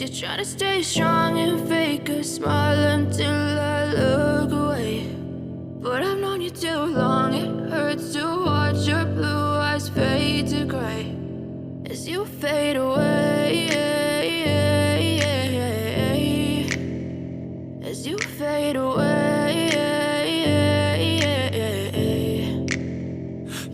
Guess you're trying to stay strong and fake a smile until I look away. But I've known you too long, it hurts to watch your blue eyes fade to gray as you fade away, as you fade away.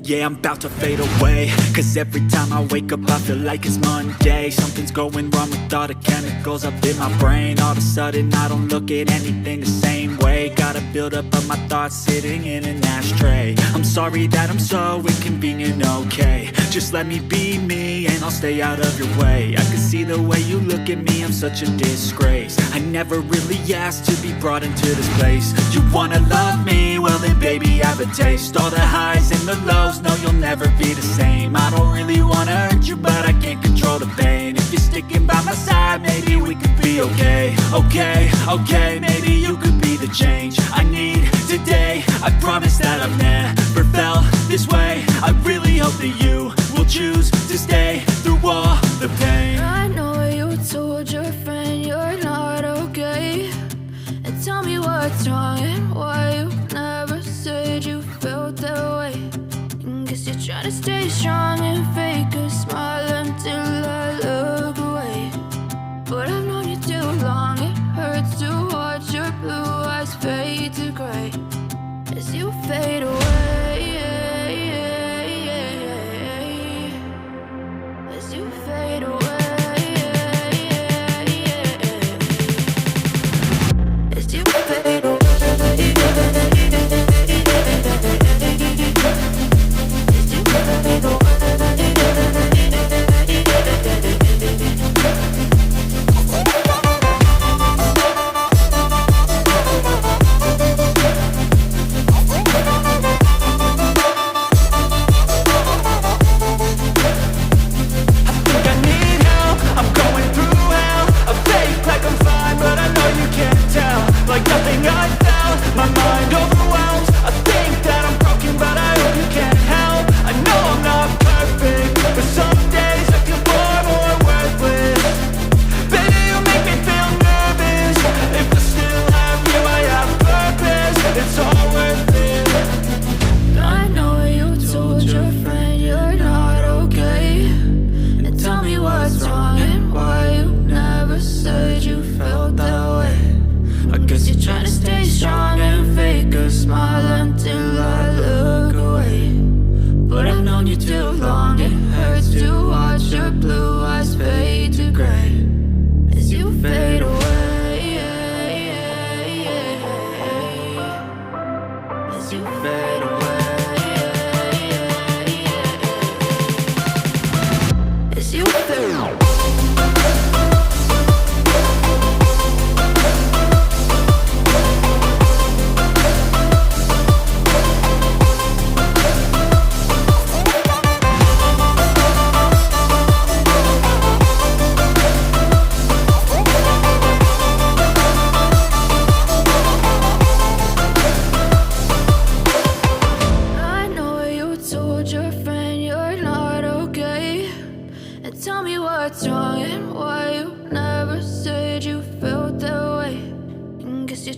Yeah, I'm about to fade away, cause every time I wake up I feel like it's Monday. Something's going wrong with all the chemicals up in my brain. All of a sudden I don't look at anything the same way. Got a buildup of my thoughts sitting in an ashtray. I'm sorry that I'm so inconvenient, okay. Just let me be me and I'll stay out of your way. I can see the way you look at me, I'm such a disgrace. I never really asked to be brought into this place. You wanna love me? Well then baby I have a taste. All the highs and the lows, no you'll never be the same. I don't really wanna hurt you but I can't control the pain. If you're sticking by my side maybe we could be okay. Okay, maybe you could be the change I need today. I promise that I've never felt this way. I really hope that you will choose to stay through all the pain. I know you told your friend you're not okay, and tell me what's wrong and why you never said you felt that way. And guess you're trying to stay strong and fake a smile until I look away. But I've known you too long, it hurts to watch your blue eyes fade to gray as you fade away, as you fade away, as you fade away.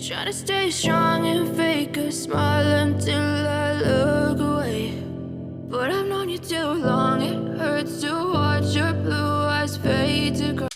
Try to stay strong and fake a smile until I look away. But I've known you too long, it hurts to watch your blue eyes fade to gray.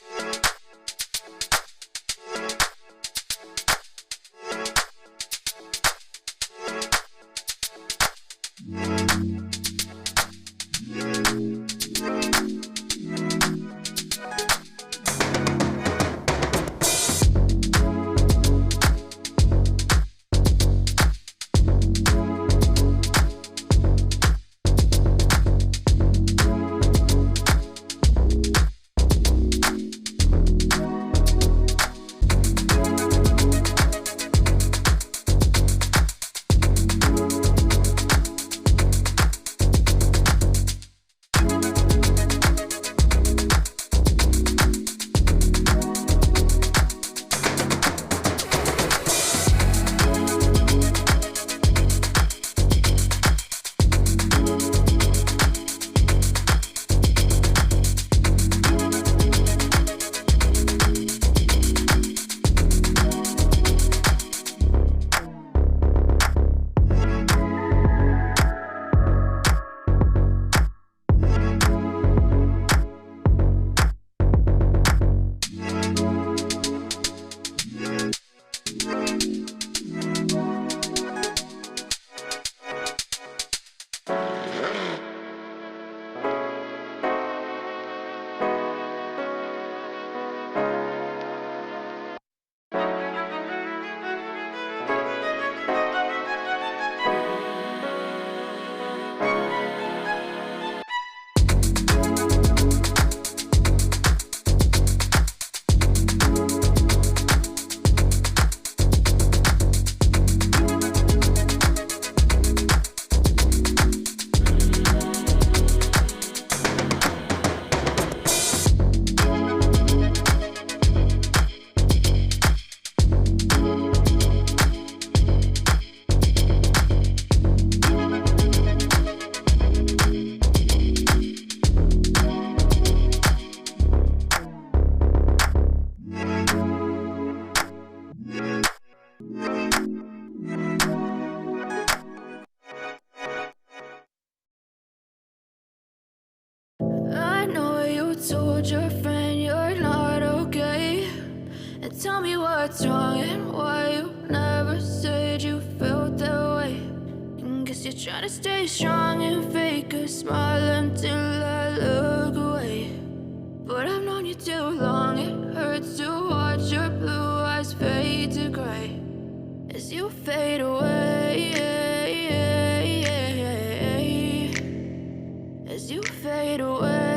tell me what's wrong and why you never said you felt that way. And guess you're trying to stay strong and fake a smile until I look away. But I've known you too long, it hurts to watch your blue eyes fade to gray as you fade away, as you fade away.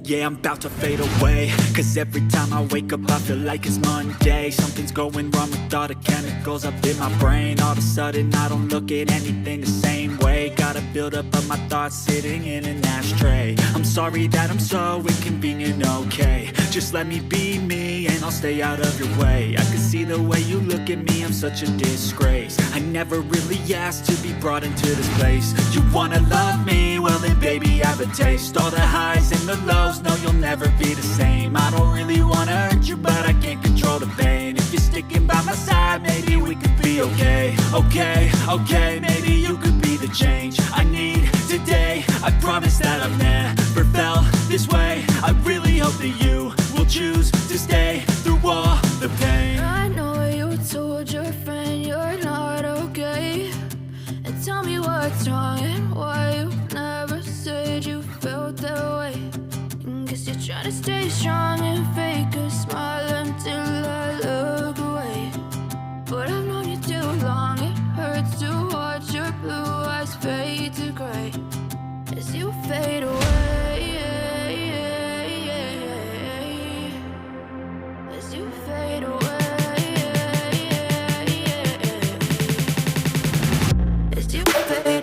Yeah, I'm about to fade away, cause every time I wake up I feel like it's Monday. Something's going wrong with all the chemicals up in my brain. All of a sudden I don't look at anything the same way. Got a buildup of my thoughts sitting in an ashtray. I'm sorry that I'm so inconvenient, okay. Just let me be me and I'll stay out of your way. I can see the way you look at me, I'm such a disgrace. I never really asked to be brought into this place. You wanna love me? Well then baby I have a taste. All the highs and the lows, no you'll never be the same. I don't really wanna hurt you but I can't control the pain. If you're sticking by my side maybe we could be okay. Okay, maybe you could be the change I need today. I promise that I've never felt this way. I really hope that you will choose to stay through all the pain. I know you told your friend you're not okay, and tell me what's wrong and why you never said you felt that way. And guess you're trying to stay strong and fake a smile until I look away. But I've known you too long, it hurts to watch your blue eyes fade to gray as you fade away, as you fade away, as you fade